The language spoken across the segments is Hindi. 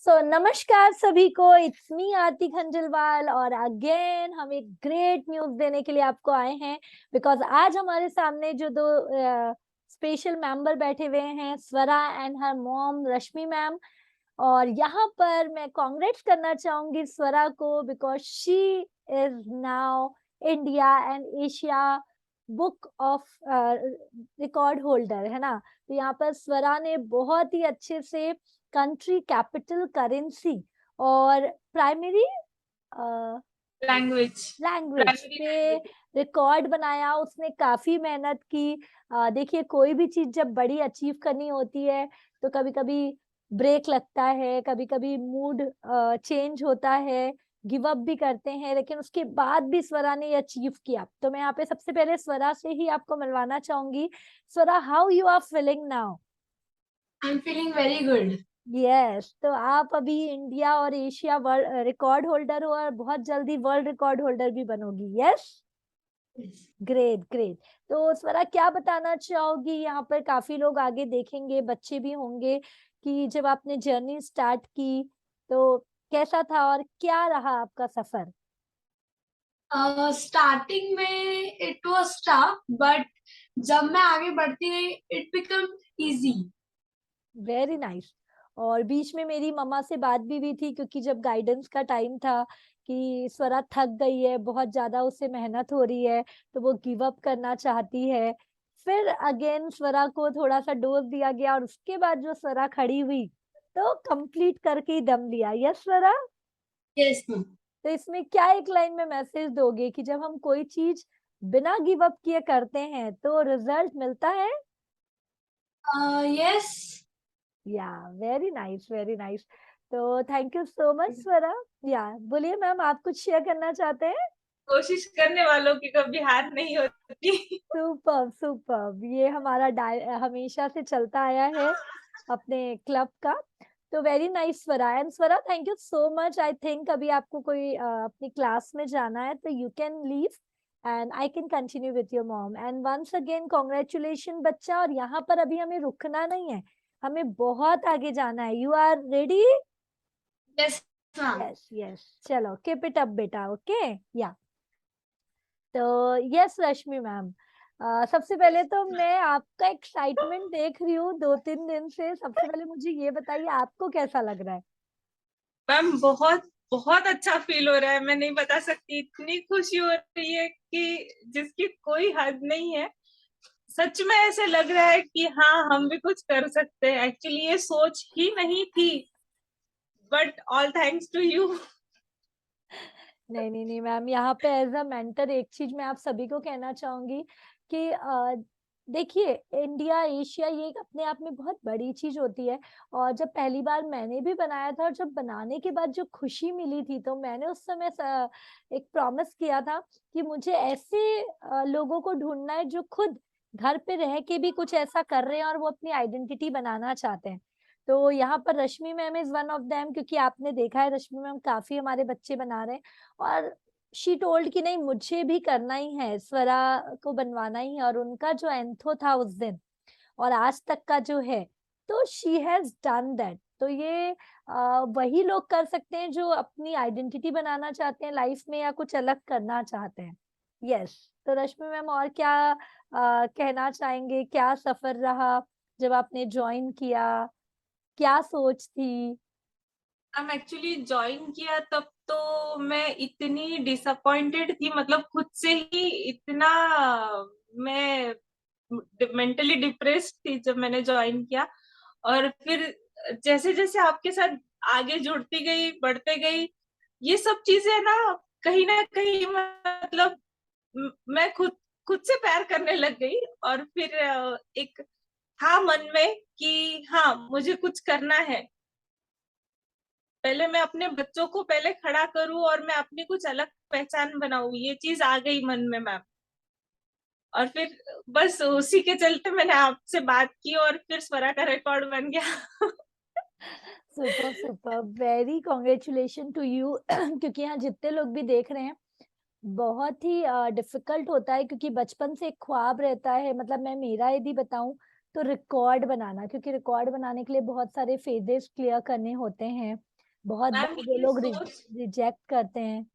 नमस्कार सभी को, इट्स मी आरती खंजलवाल और अगेन हम एक ग्रेट न्यूज देने के लिए आपको आए हैं। बिकॉज आज हमारे सामने जो दो स्पेशल मेंबर बैठे हुए हैं, Swara and her mom Rashmi ma'am. और यहाँ पर मैं कांग्रेट्स करना चाहूंगी स्वरा को, because she is now India and Asia book of record holder, है ना। तो यहाँ पर स्वरा ने बहुत ही अच्छे से कंट्री कैपिटल, करेंसी और प्राइमरी लैंग्वेज लैंग्वेज प्राइमरी पे लैंग्वेज। रिकॉर्ड बनाया। उसने काफी मेहनत की। देखिए, कोई भी चीज जब बड़ी अचीव करनी होती है तो कभी कभी ब्रेक लगता है, कभी कभी मूड चेंज होता है, गिव अप भी करते हैं, लेकिन उसके बाद भी स्वरा ने अचीव किया। तो मैं यहाँ पे सबसे पहले स्वरा से ही आपको मिलवाना चाहूंगी। Swara, how you are feeling now? I am feeling very good. Yes, तो आप अभी इंडिया और एशिया वर्ल्ड रिकॉर्ड होल्डर हो और बहुत जल्दी वर्ल्ड रिकॉर्ड होल्डर भी बनोगी। Yes, great great. तो स्वरा, क्या बताना चाहोगी? यहाँ पर काफी लोग आगे देखेंगे, बच्चे भी होंगे, कि जब आपने जर्नी स्टार्ट की तो कैसा था और क्या रहा आपका सफर? स्टार्टिंग में इट वाज टफ, बट जब मैं आगे बढ़ती गई it become easy. Very nice. और बीच में मेरी मम्मा से बात भी हुई थी, क्योंकि जब गाइडेंस का टाइम था कि स्वरा थक गई है, बहुत ज्यादा उसे मेहनत हो रही है, तो वो गिव अप करना चाहती है। फिर अगेन स्वरा को थोड़ा सा डोज दिया गया और उसके बाद जो स्वरा खड़ी हुई तो कंप्लीट करके ही दम लिया। यस स्वरा। Yes ma'am. तो इसमें क्या एक लाइन में मैसेज दोगे कि जब हम कोई चीज बिना गिव अप किए करते हैं तो रिजल्ट मिलता है? यस। या, वेरी नाइस वेरी नाइस। तो थैंक यू सो मच स्वरा। या, बोलिए मैम, आप कुछ शेयर करना चाहते हैं? कोशिश करने वालों की कभी हार नहीं होती। सुपर सुपर, ये हमारा हमेशा से चलता आया है अपने क्लब का। तो very nice Swara. And Swara, thank you so much. I think अभी आपको कोई अपनी क्लास में जाना है, तो you can leave and I can continue with your mom. And once again congratulation बच्चा। और यहाँ पर अभी हमें रुकना नहीं है, हमें बहुत आगे जाना है। You are ready? Yes ma'am. Yes yes, चलो कीप इट अप बेटा। ओके। या, तो यस रश्मि मैम, सबसे पहले तो मैं आपका एक्साइटमेंट देख रही हूँ 2-3 दिन से। सबसे पहले मुझे ये बताइए, आपको कैसा लग रहा है? मैम बहुत बहुत अच्छा फील हो रहा है, मैं नहीं बता सकती, इतनी खुशी हो रही है कि जिसकी कोई हद नहीं है। सच में ऐसे लग रहा है कि हाँ, हम भी कुछ कर सकते हैं। एक्चुअली ये सोच ही नहीं थी, but all thanks to you. नहीं नहीं नहीं मैम, यहाँ पे एज अ मेंटर एक चीज मैं आप सभी को कहना चाहूंगी कि देखिए, इंडिया एशिया ये एक अपने आप में बहुत बड़ी चीज होती है। और जब पहली बार मैंने भी बनाया था और जब बनाने के बाद जो खुशी मिली थी, तो मैंने उस समय एक प्रॉमिस किया था कि मुझे ऐसे लोगों को ढूंढना है जो खुद घर पे रह के भी कुछ ऐसा कर रहे हैं और वो अपनी आइडेंटिटी बनाना चाहते हैं। तो यहाँ पर Rashmi ma'am is one of them, क्योंकि आपने देखा है रश्मि मैम काफी हमारे बच्चे बना रहे हैं। और शी टोल्ड कि नहीं, मुझे भी करना ही है, स्वरा को बनवाना ही है। और उनका जो एंथो था उस दिन और आज तक का जो है, तो शी हैज डन दैट। तो ये वही लोग कर सकते हैं जो अपनी आइडेंटिटी बनाना चाहते हैं लाइफ में या कुछ अलग करना चाहते हैं। यस। तो रश्मि मैम, और क्या कहना चाहेंगे? क्या सफर रहा जब आपने ज्वाइन किया? क्या सोच थी? हम एक्चुअली ज्वाइन किया तब तो मैं इतनी डिसअपॉइंटेड थी, मतलब खुद से ही इतना मैं मेंटली डिप्रेस्ड थी जब मैंने ज्वाइन किया। और फिर जैसे जैसे आपके साथ आगे जुड़ती गई, बढ़ते गई, ये सब चीजें ना कहीं मतलब मैं खुद खुद से प्यार करने लग गई। और फिर एक था मन में कि हाँ, मुझे कुछ करना है। पहले मैं अपने बच्चों को पहले खड़ा करूं और मैं अपनी कुछ अलग पहचान बनाऊं, ये चीज आ गई मन में मैम। और फिर बस उसी के चलते मैंने आपसे बात की और फिर स्वरा का रिकॉर्ड बन गया। Super super, very congratulation to you. क्योंकि यहाँ जितने लोग भी देख रहे हैं, बहुत ही डिफिकल्ट होता है, क्योंकि बचपन से एक ख्वाब रहता है। मतलब मैं मेरा यदि बताऊं तो रिकॉर्ड बनाना, क्योंकि रिकॉर्ड बनाने के लिए बहुत सारे फेजेस क्लियर करने होते हैं। बहुत मैम बार वो ये लोग सोच रिजेक्ट करते हैं।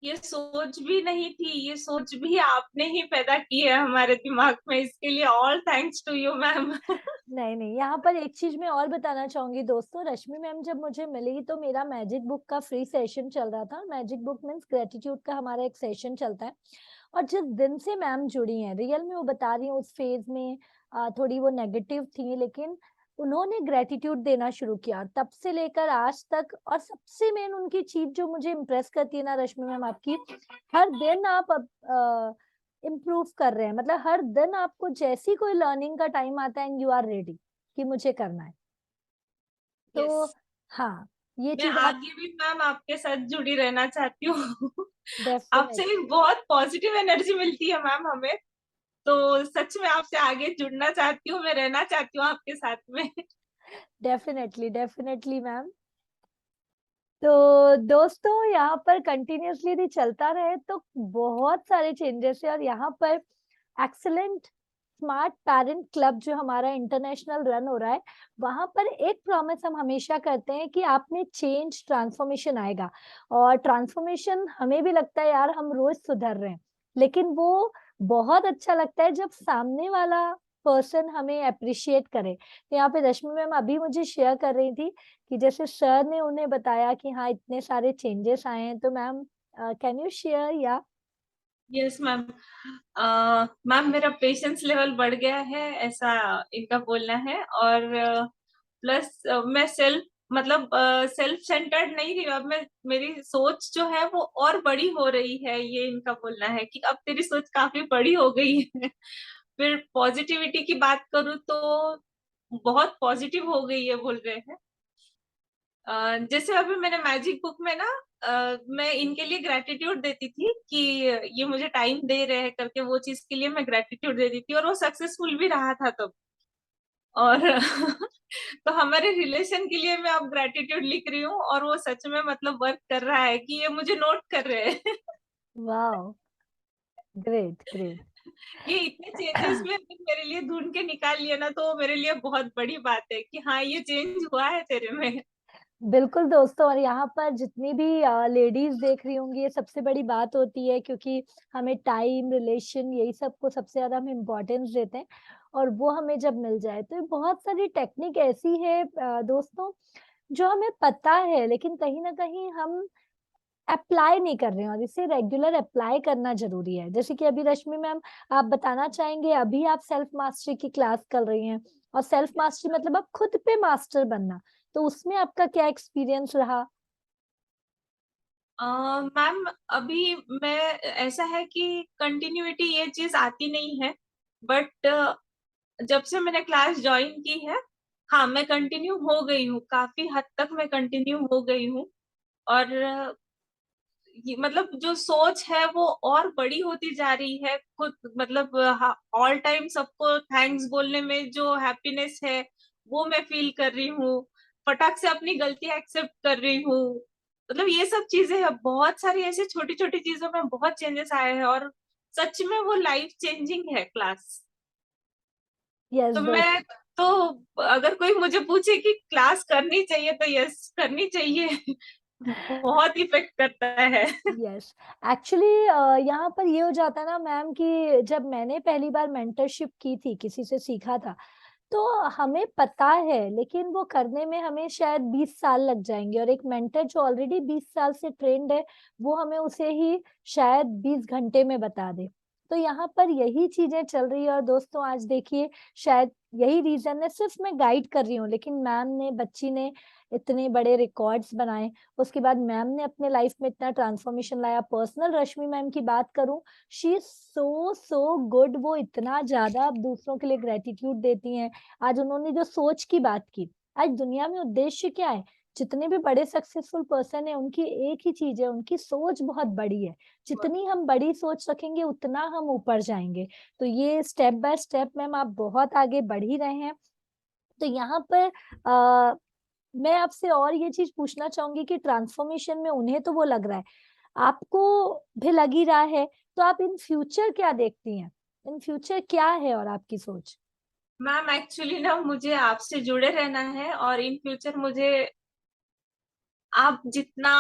ये सोच भी नहीं थी, ये सोच भी आपने ही पैदा की है हमारे दिमाग में, इसके लिए all thanks to you ma'am. नहीं नहीं, यहाँ पर एक चीज मैं और बताना चाहूंगी दोस्तों, रश्मि मैम जब मुझे मिली तो मेरा मैजिक बुक का फ्री सेशन चल रहा था। मैजिक बुक मीन्स ग्रेटिट्यूड का हमारा एक सेशन चलता है। और जिस दिन से मैम जुड़ी हैं, रियल में वो बता रही हूँ, उस फेज में थोड़ी वो नेगेटिव थी, लेकिन उन्होंने ग्रेटिट्यूड देना शुरू किया, और तब से लेकर आज तक। और सबसे मेन उनकी चीज जो मुझे इम्प्रेस करती है ना रश्मि मैम आपकी, हर दिन आप इम्प्रूव कर रहे हैं। मतलब हर दिन आपको जैसी कोई लर्निंग का टाइम आता है एंड यू आर रेडी कि मुझे करना है। यस, तो हाँ, ये मैं चीज आप आगे भी मैम आपके साथ जुड़ी रहना चाहती हूँ। आपसे डेफिनेट भी बहुत पॉजिटिव एनर्जी मिलती है मैम हमें, तो सच में आपसे आगे जुड़ना चाहती हूँ, मैं रहना चाहती हूँ आपके साथ में। Definitely definitely ma'am. तो दोस्तों, यहाँ पर कंटिन्यूअसली यदि चलता रहे तो बहुत सारे चेंजेस है। और यहाँ पर एक्सीलेंट स्मार्ट पेरेंट क्लब जो हमारा इंटरनेशनल रन हो रहा है, वहां पर एक प्रॉमिस हम हमेशा करते हैं कि आप में चेंज ट्रांसफॉर्मेशन आएगा। और ट्रांसफॉर्मेशन हमें भी लगता है यार हम रोज सुधर रहे हैं, लेकिन वो बहुत अच्छा लगता है जब सामने वाला पर्सन हमें अप्रिशिएट करे। तो यहाँ पे रश्मि मैम अभी मुझे शेयर कर रही थी कि जैसे सर ने उन्हें बताया कि हाँ इतने सारे चेंजेस आए हैं। तो मैम कैन यू शेयर या? यस मैम, मैम मेरा पेशेंस लेवल बढ़ गया है, ऐसा इनका बोलना है। और प्लस मैं मतलब सेल्फ सेंटर्ड नहीं रही, अब मैं, मेरी सोच जो है वो और बड़ी हो रही है, ये इनका बोलना है कि अब तेरी सोच काफी बड़ी हो गई है। फिर पॉजिटिविटी की बात करूँ तो बहुत पॉजिटिव हो गई है बोल रहे हैं। जैसे अभी मैंने मैजिक बुक में ना, मैं इनके लिए ग्रेटिट्यूड देती थी कि ये मुझे टाइम दे रहे हैं करके, वो चीज के लिए मैं ग्रेटिट्यूड देती थी, और वो सक्सेसफुल भी रहा था तब। और तो हमारे रिलेशन के लिए मैं अब ग्रेटिट्यूड लिख रही हूँ, और वो सच में मतलब वर्क कर रहा है कि ये मुझे नोट कर रहे हैं। वाह, ग्रेट ग्रेट। ये इतने चेंजेस में मेरे लिए ढूंढ के निकाल लिया ना, तो वो मेरे लिए बहुत बड़ी बात है कि हाँ ये चेंज हुआ है तेरे में। बिल्कुल दोस्तों, और यहाँ पर जितनी भी लेडीज देख रही होंगी, ये सबसे बड़ी बात होती है, क्योंकि हमें टाइम, रिलेशन, यही सब को सबसे ज्यादा हम इम्पोर्टेंस देते हैं। और वो हमें जब मिल जाए तो ये बहुत सारी टेक्निक ऐसी है दोस्तों, जो हमें पता है लेकिन कहीं ना कहीं हम अप्लाई नहीं कर रहे हैं, और इसे रेगुलर अप्लाई करना जरूरी है। जैसे कि अभी रश्मि मैम आप बताना चाहेंगे, अभी आप सेल्फ मास्टरी की क्लास कर रही हैं, और सेल्फ मास्टरी मतलब आप खुद पे मास्टर बनना, तो उसमें आपका क्या एक्सपीरियंस रहा? मैम अभी मैं, ऐसा है कि कंटिन्यूटी ये चीज आती नहीं है, बट जब से मैंने क्लास ज्वाइन की है, हाँ मैं कंटिन्यू हो गई हूँ, काफी हद तक मैं कंटिन्यू हो गई हूँ। और ये मतलब जो सोच है वो और बड़ी होती जा रही है खुद, मतलब ऑल टाइम सबको थैंक्स बोलने में जो हैप्पीनेस है वो मैं फील कर रही हूँ। फटाक से अपनी गलती एक्सेप्ट कर रही हूँ। मतलब ये सब चीजें हैं, बहुत सारी ऐसी छोटी छोटी चीजों में बहुत चेंजेस आए हैं, और सच में वो लाइफ चेंजिंग है क्लास। यस तो दोस्त। मैं, तो अगर कोई मुझे पूछे कि क्लास करनी चाहिए तो यस करनी चाहिए। बहुत इफेक्ट करता है। यस, एक्चुअली यहाँ पर ये हो जाता है ना मैम कि जब मैंने पहली बार मेंटरशिप की थी, किसी से सीखा था, तो हमें पता है लेकिन वो करने में हमें शायद 20 साल लग जाएंगे। और एक मेंटर जो ऑलरेडी 20 साल से ट्रेंड है, वो हमें उसे ही शायद 20 घंटे में बता दे। तो यहाँ पर यही चीजें चल रही है। और दोस्तों आज देखिए, शायद यही रीजन है, सिर्फ मैं गाइड कर रही हूँ, लेकिन मैम ने, बच्ची ने इतने बड़े रिकॉर्ड्स बनाए। उसके बाद मैम ने अपने लाइफ में इतना ट्रांसफॉर्मेशन लाया। पर्सनल रश्मि मैम की बात करूं, she is so so good. वो इतना ज्यादा अब दूसरों के लिए ग्रेटिट्यूड देती हैं। आज उन्होंने जो सोच की बात की, आज दुनिया में उद्देश्य क्या है? जितने भी बड़े सक्सेसफुल पर्सन है, उनकी एक ही चीज है, उनकी सोच बहुत बड़ी है। जितनी हम बड़ी सोच रखेंगे उतना हम ऊपर जाएंगे। तो ये स्टेप बाय स्टेप मैम आप बहुत आगे बढ़ ही रहे हैं। तो यहाँ पर मैं आपसे और ये चीज पूछना चाहूंगी कि ट्रांसफॉर्मेशन में उन्हें तो वो लग रहा है, आपको भी लग ही रहा है, तो आप इन फ्यूचर क्या देखती हैं? इन फ्यूचर क्या है और आपकी सोच? मैम एक्चुअली ना मुझे आपसे जुड़े रहना है, और इन फ्यूचर मुझे आप जितना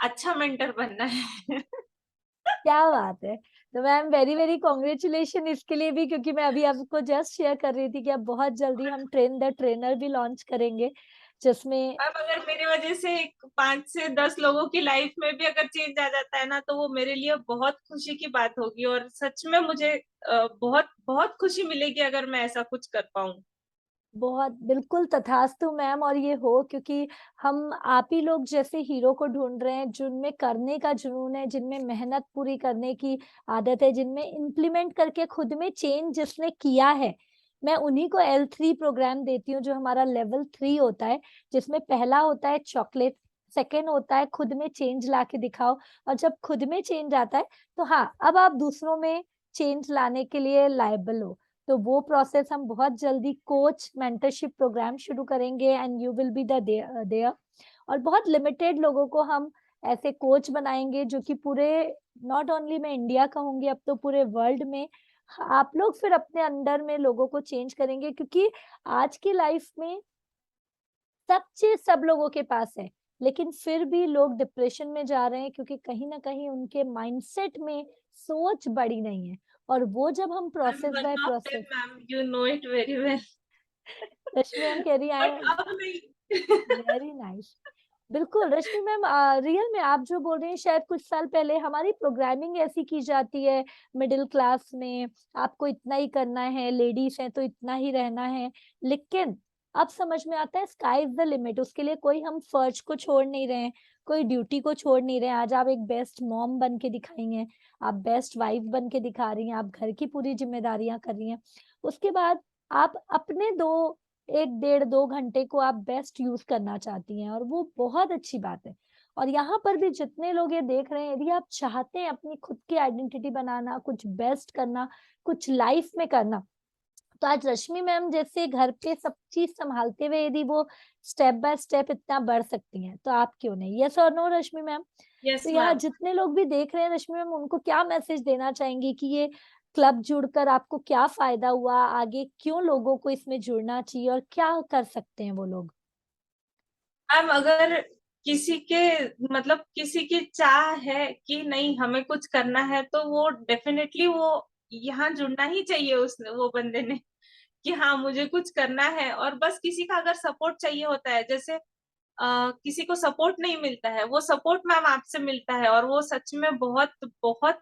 अच्छा मेंटर बनना है। क्या बात है। तो मैम वेरी वेरी कॉन्ग्रेचुलेशन इसके लिए भी, क्योंकि मैं अभी आपको जस्ट शेयर कर रही थी कि अब बहुत जल्दी हम ट्रेन द ट्रेनर भी लॉन्च करेंगे, जिसमें अब अगर मेरी वजह से 5 से 10 लोगों की लाइफ में भी अगर चेंज आ जाता है ना, तो वो मेरे लिए बहुत खुशी की बात होगी, और सच में मुझे बहुत बहुत खुशी मिलेगी अगर मैं ऐसा कुछ कर पाऊँ। बहुत बिल्कुल तथास्तु मैम। और ये हो, क्योंकि हम आप ही लोग जैसे हीरो को ढूंढ रहे हैं जिनमें करने का जुनून है, जिनमें मेहनत पूरी करने की आदत है, जिनमें इम्प्लीमेंट करके खुद में चेंज जिसने किया है। मैं उन्हीं को L3 प्रोग्राम देती हूँ, जो हमारा लेवल 3 होता है, जिसमें पहला होता है चॉकलेट, सेकेंड होता है खुद में चेंज ला के दिखाओ। और जब खुद में चेंज आता है तो हाँ, अब आप दूसरों में चेंज लाने के लिए लायबल हो। तो वो प्रोसेस हम बहुत जल्दी कोच मेंटरशिप प्रोग्राम शुरू करेंगे, and you will be the there. और बहुत लिमिटेड लोगों को हम ऐसे कोच बनाएंगे जो कि पूरे, नॉट ओनली मैं इंडिया कहूंगी, अब तो पूरे वर्ल्ड में आप लोग फिर अपने अंडर में लोगों को चेंज करेंगे। क्योंकि आज की लाइफ में सब चीज सब लोगों के पास है, लेकिन फिर भी लोग डिप्रेशन में जा रहे हैं, क्योंकि कहीं ना कहीं उनके माइंडसेट में सोच बड़ी नहीं है। और वो जब हम I am process one by of process, them ma'am, you know it very well. Rashmi ma'am कह रही बट है। अब नहीं। Very nice. बिल्कुल रश्मि मैम, रियल में आप जो बोल रहे हैं, शायद कुछ साल पहले हमारी प्रोग्रामिंग ऐसी की जाती है मिडिल क्लास में, आपको इतना ही करना है, लेडीज है तो इतना ही रहना है। लेकिन अब समझ में आता है स्काई इज द लिमिट। उसके लिए कोई हम फर्ज को छोड़ नहीं रहे हैं, कोई ड्यूटी को छोड़ नहीं रहे हैं। आज आप एक बेस्ट मॉम बन के दिखाई हैं, आप बेस्ट वाइफ बन के दिखा रही हैं, आप घर की पूरी जिम्मेदारियां कर रही हैं। उसके बाद आप अपने 1 डेढ़ 2 घंटे को आप बेस्ट यूज करना चाहती हैं, और वो बहुत अच्छी बात है। और यहाँ पर भी जितने लोग ये देख रहे हैं, यदि आप चाहते हैं अपनी खुद की आइडेंटिटी बनाना, कुछ बेस्ट करना, कुछ लाइफ में करना, तो आज रश्मि मैम जैसे घर पे सब चीज संभालते हुए यदि वो स्टेप बाय स्टेप इतना बढ़ सकती हैं, तो आप क्यों नहीं? यस और नो रश्मि मैम? तो यस यहाँ मैम। जितने लोग भी देख रहे हैं रश्मि मैम, उनको क्या मैसेज देना चाहेंगी कि ये क्लब जुड़कर आपको क्या फायदा हुआ, आगे क्यों लोगों को इसमें जुड़ना चाहिए, और क्या कर सकते हैं वो लोग? मैम अगर किसी के मतलब किसी की चाह है कि नहीं हमें कुछ करना है, तो वो डेफिनेटली वो यहाँ जुड़ना ही चाहिए, उसने वो बंदे ने, कि हाँ मुझे कुछ करना है। और बस किसी का अगर सपोर्ट चाहिए होता है, जैसे किसी को सपोर्ट नहीं मिलता है, वो सपोर्ट मैम आपसे मिलता है, और वो सच में बहुत बहुत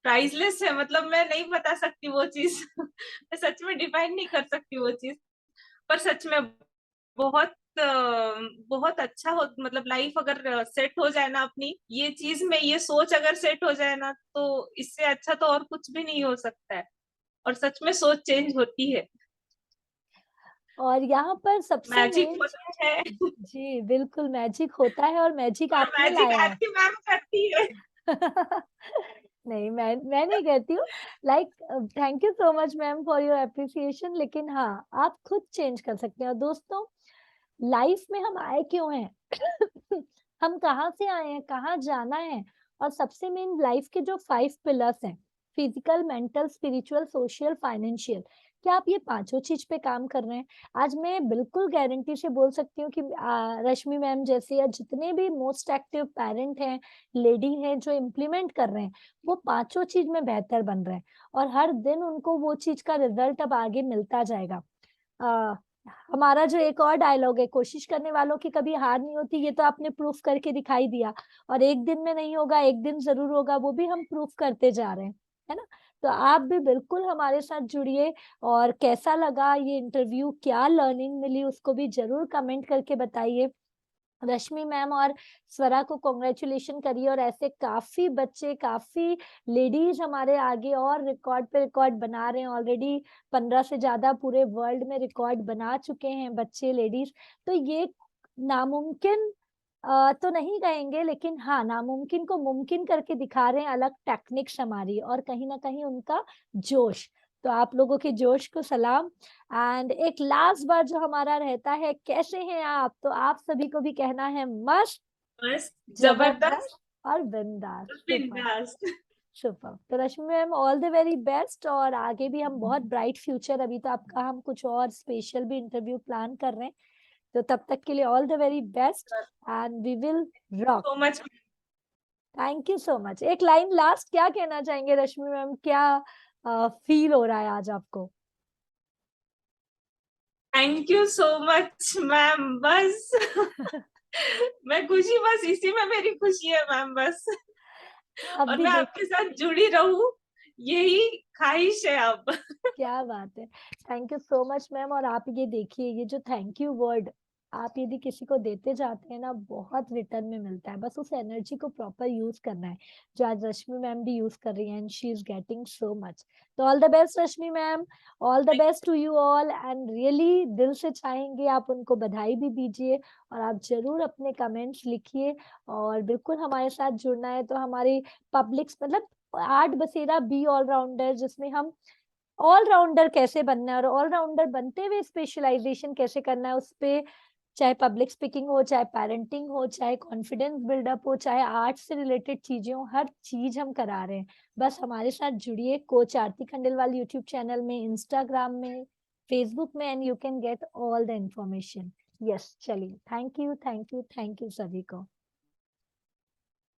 प्राइसलेस है। मतलब मैं नहीं बता सकती वो चीज। मैं सच में डिफाइन नहीं कर सकती वो चीज। पर सच में बहुत बहुत अच्छा हो, मतलब लाइफ अगर सेट हो जाए ना अपनी, ये चीज में ये सोच अगर सेट हो जाए ना, तो इससे अच्छा तो और कुछ भी नहीं हो सकता है। और सच में सोच चेंज होती है। और यहाँ पर सबसे मैजिक मेन होता है। जी बिल्कुल मैजिक होता है, और मैजिक और आप में मैजिक लाया है। आपकी मैम करती है। नहीं, मैं नहीं कहती हूँ। Like, thank you so much ma'am for your appreciation. लेकिन हाँ, आप खुद चेंज कर सकते हैं। और दोस्तों, लाइफ में हम आए क्यों हैं? हम कहाँ से आए हैं, कहाँ जाना है? और सबसे मेन लाइफ के जो 5 पिलर्स हैं, physical, mental, spiritual, social, financial, क्या आप ये पांचों चीज पे काम कर रहे हैं? आज मैं बिल्कुल गारंटी से बोल सकती हूँ कि रश्मि मैम जैसे या जितने भी मोस्ट एक्टिव पेरेंट हैं, लेडी हैं, जो इम्प्लीमेंट कर रहे हैं, वो पांचों चीज में बेहतर बन रहे हैं। और हर दिन उनको वो चीज का रिजल्ट अब आगे मिलता जाएगा। आ, हमारा जो एक और डायलॉग है, कोशिश करने वालों की कभी हार नहीं होती, ये तो आपने प्रूफ करके दिखाई दिया। और एक दिन में नहीं होगा, एक दिन जरूर होगा, वो भी हम प्रूफ करते जा रहे हैं, है ना? तो आप भी बिल्कुल हमारे साथ जुड़िए। और कैसा लगा ये इंटरव्यू, क्या लर्निंग मिली, उसको भी जरूर कमेंट करके बताइए। रश्मि मैम और स्वरा को कॉन्ग्रेचुलेशन करिए। और ऐसे काफी बच्चे, काफी लेडीज हमारे आगे और रिकॉर्ड पे रिकॉर्ड बना रहे हैं ऑलरेडी। 15 से ज्यादा पूरे वर्ल्ड में रिकॉर्ड बना चुके हैं बच्चे, लेडीज। तो ये नामुमकिन तो नहीं कहेंगे, लेकिन हाँ, नामुमकिन को मुमकिन करके दिखा रहे हैं, अलग टेक्निक्स हमारी, और कहीं ना कहीं उनका जोश। तो आप लोगों के जोश को सलाम। एंड एक लास्ट बार जो हमारा रहता है, कैसे हैं आप, तो आप सभी को भी कहना है मस्त, बस जबरदस्त जबरदस्त। और बिंदास। सुपर। बिंदास। सुपर। तो Rashmi ma'am, all the very best. और आगे भी हम बहुत ब्राइट फ्यूचर, अभी तो आपका हम कुछ और स्पेशल भी इंटरव्यू प्लान कर रहे हैं। तो तब तक के लिए all the very best and we will rock. So much. Thank you so much. एक लाइन लास्ट क्या कहना चाहेंगे रश्मि मैम, क्या फील हो रहा है आज आपको? Thank you so much ma'am, बस मैं खुशी, बस इसी में मेरी खुशी है मैम, बस। आप और भी मैं देख, आपके साथ जुड़ी रहूं, यही ख्वाहिश है अब। क्या बात है। Thank you so much ma'am. और आप ये देखिए, ये जो थैंक यू वर्ड आप यदि किसी को देते जाते हैं ना, बहुत रिटर्न में मिलता है। बस उस एनर्जी को प्रॉपर यूज करना है, जो आज रश्मि मैम भी यूज कर रही हैं and she is getting so much. तो all the best Rashmi ma'am, all the best to you all and really दिल से चाहेंगे आप उनको बधाई भी दीजिए। और आप जरूर अपने कमेंट्स लिखिए और बिल्कुल हमारे साथ जुड़ना है। तो हमारी पब्लिक्स मतलब आर्ट बसेरा बी ऑलराउंडर, जिसमें हम ऑलराउंडर कैसे बनना है और ऑलराउंडर बनते हुए स्पेशलाइजेशन कैसे करना है उस पे, चाहे पब्लिक स्पीकिंग हो, चाहे पेरेंटिंग हो, चाहे कॉन्फिडेंस बिल्डअप हो, चाहे आर्ट से रिलेटेड चीजें हो, हर चीज हम करा रहे हैं। बस हमारे साथ जुड़िए coach Aarti Khandelwal YouTube channel में, इंस्टाग्राम में, फेसबुक में and you can get all the information. Yes, चलिए, thank you thank you thank you सभी को।